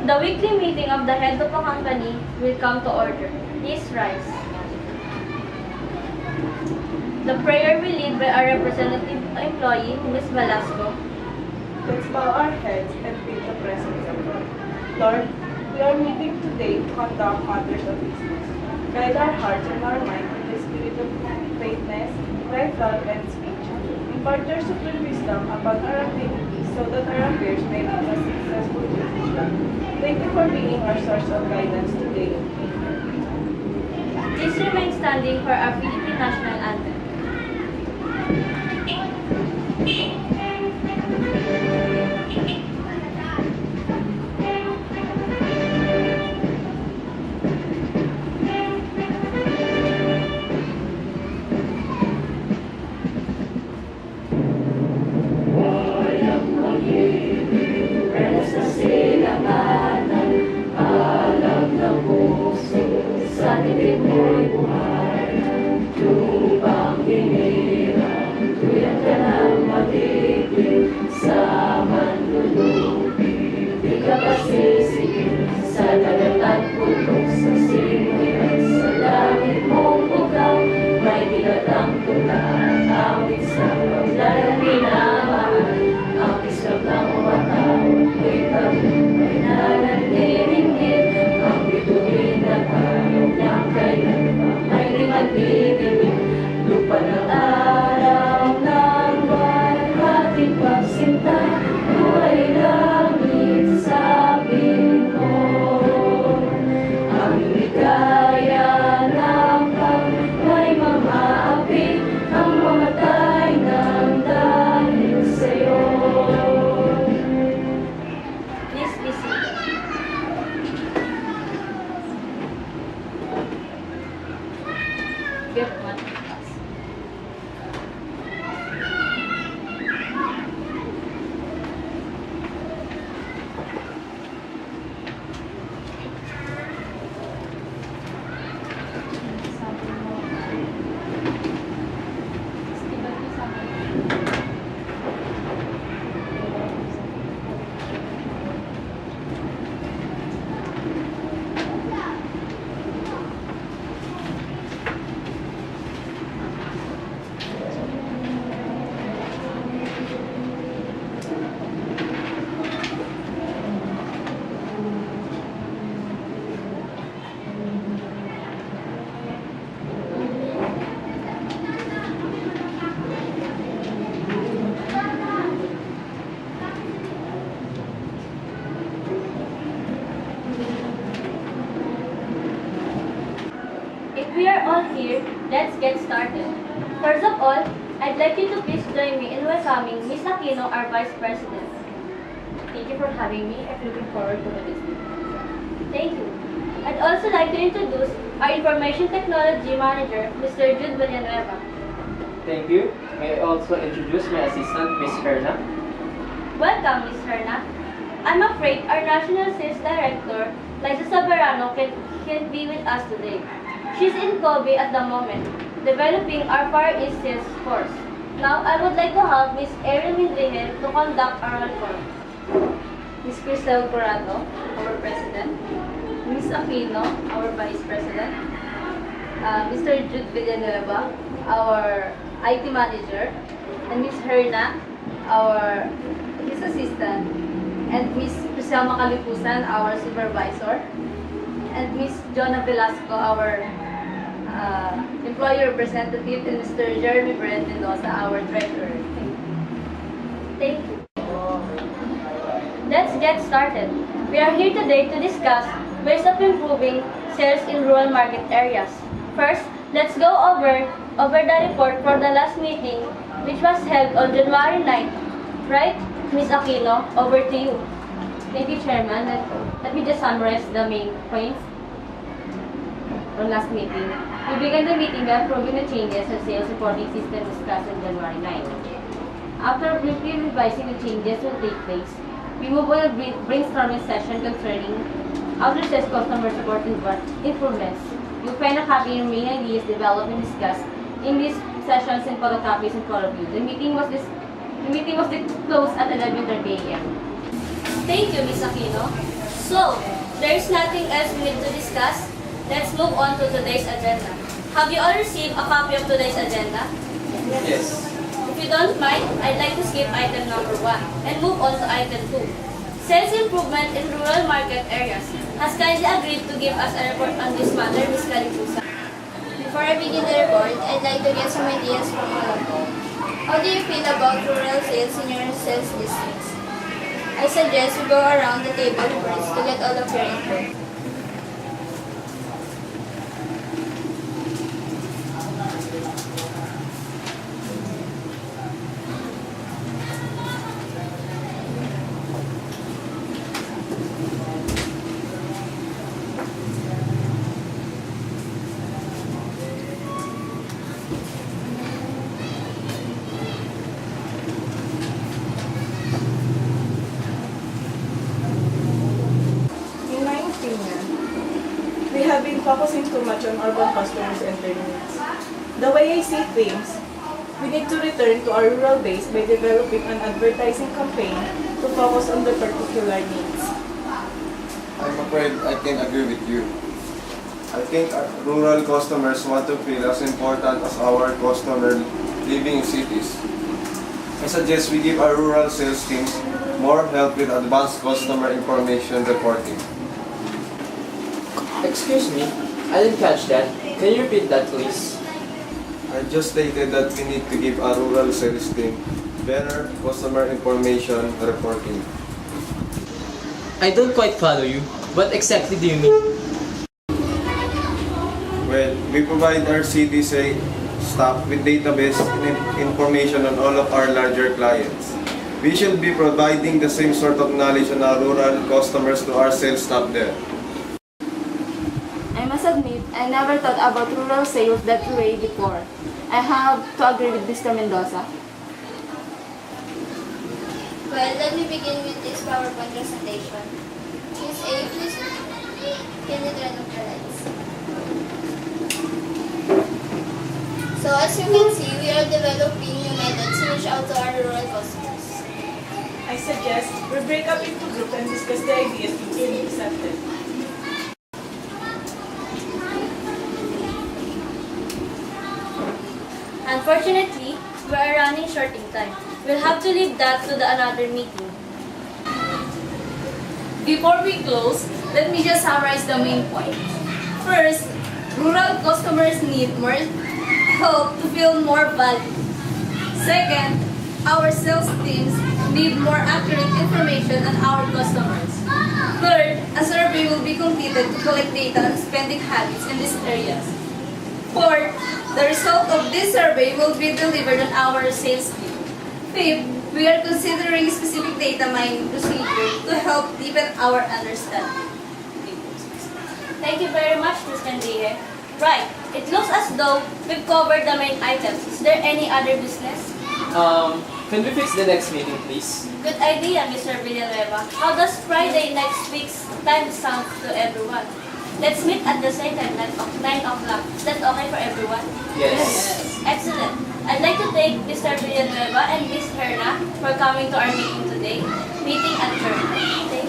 The weekly meeting of the head of a company will come to order. Please rise. The prayer will lead by our representative employee, Ms. Velasco. Let's bow our heads and feel the presence of God. Lord, we are meeting today to conduct matters of business. Guide our hearts and our mind in the spirit of faithfulness, right thought, and speech. Impart your supreme wisdom upon our activities so that our affairs may lead us successful decision. Thank you for being our source of guidance today. Please remain standing for our Philippine National Anthem. We are all here, let's get started. First of all, I'd like you to please join me in welcoming Ms. Aquino, our Vice President. Thank you for having me. I'm looking forward to this meeting. Thank you. I'd also like to introduce our Information Technology Manager, Mr. Jude Villanueva. Thank you. May I also introduce my assistant, Ms. Herna. Welcome, Ms. Herna. I'm afraid our National Sales Director, Liza Soberano, can't be with us today. She's in Kobe at the moment, developing our Far East sales force. Now, I would like to have Ms. Airryl Mendrije to conduct our roll call. Ms. Chrischell Corado, our President. Ms. Aquino, our Vice President. Mr. Jude Villanueva, our IT Manager. And Ms. Herna, his assistant. And Ms. Kriscelma Calipusan, our Supervisor. And Ms. Jona Velasco, our employee representative, and Mr. Brent Mendoza, our treasurer. Thank you. Let's get started. We are here today to discuss ways of improving sales in rural market areas. First, let's go over the report for the last meeting, which was held on January 9th. Right, Ms. Aquino, over to you. Thank you, Chairman. Let me just summarize the main points from last meeting. We began the meeting by approving the changes in sales reporting system discussed on January 9. After briefly revising the changes will take place, we move on a brainstorming session concerning after-sales customer support improvements. You'll find a copy of main ideas developed and discussed in these sessions and photocopies in front of you. The meeting was closed at 11:30 a.m. Thank you, Ms. Aquino. So, there's nothing else we need to discuss. Let's move on to today's agenda. Have you all received a copy of today's agenda? Yes. If you don't mind, I'd like to skip item number 1 and move on to item 2. Sales improvement in rural market areas has kindly agreed to give us a report on this matter, Ms. Calipusan. Before I begin the report, I'd like to get some ideas from all of you. How do you feel about rural sales in your sales districts? I suggest we go around the table first to get all of your input. In my opinion, we have been focusing too much on urban customers and their needs. The way I see things, we need to return to our rural base by developing an advertising campaign to focus on their particular needs. I'm afraid I can agree with you. I think our rural customers want to feel as important as our customer living in cities. I suggest we give our rural sales teams more help with advanced customer information reporting. Excuse me, I didn't catch that. Can you repeat that, please? I just stated that we need to give our rural sales team better customer information reporting. I don't quite follow you. What exactly do you mean? Well, we provide our CTSA staff with database information on all of our larger clients. We should be providing the same sort of knowledge on our rural customers to our sales staff there. I must admit, I never thought about rural sales that way before. I have to agree with Mr. Mendoza. Well, let me begin with this PowerPoint presentation. Ms. A, please, can you turn off the lights? So as you can see, we are developing new methods to reach out to our rural customers. I suggest we break up into groups and discuss the ideas to be accepted. Unfortunately, we are running short in time. We'll have to leave that to another meeting. Before we close, let me just summarize the main points. First, rural customers need more help to feel more value. Second, our sales teams need more accurate information on our customers. Third, a survey will be completed to collect data on spending habits in these areas. Fourth, the result of this survey will be delivered on our sales team. Fifth, we are considering specific data mining procedure to help deepen our understanding. Thank you very much, Ms. Mendrije. Right, it looks as though we've covered the main items. Is there any other business? Can we fix the next meeting, please? Good idea, Mr. Villanueva. How does Friday next week's time sound to everyone? Let's meet at the same time, 9 o'clock. Is that okay for everyone? Yes. Excellent. I'd like to thank Mr. Villanueva and Ms. Herna for coming to our meeting today. Meeting adjourned. Thank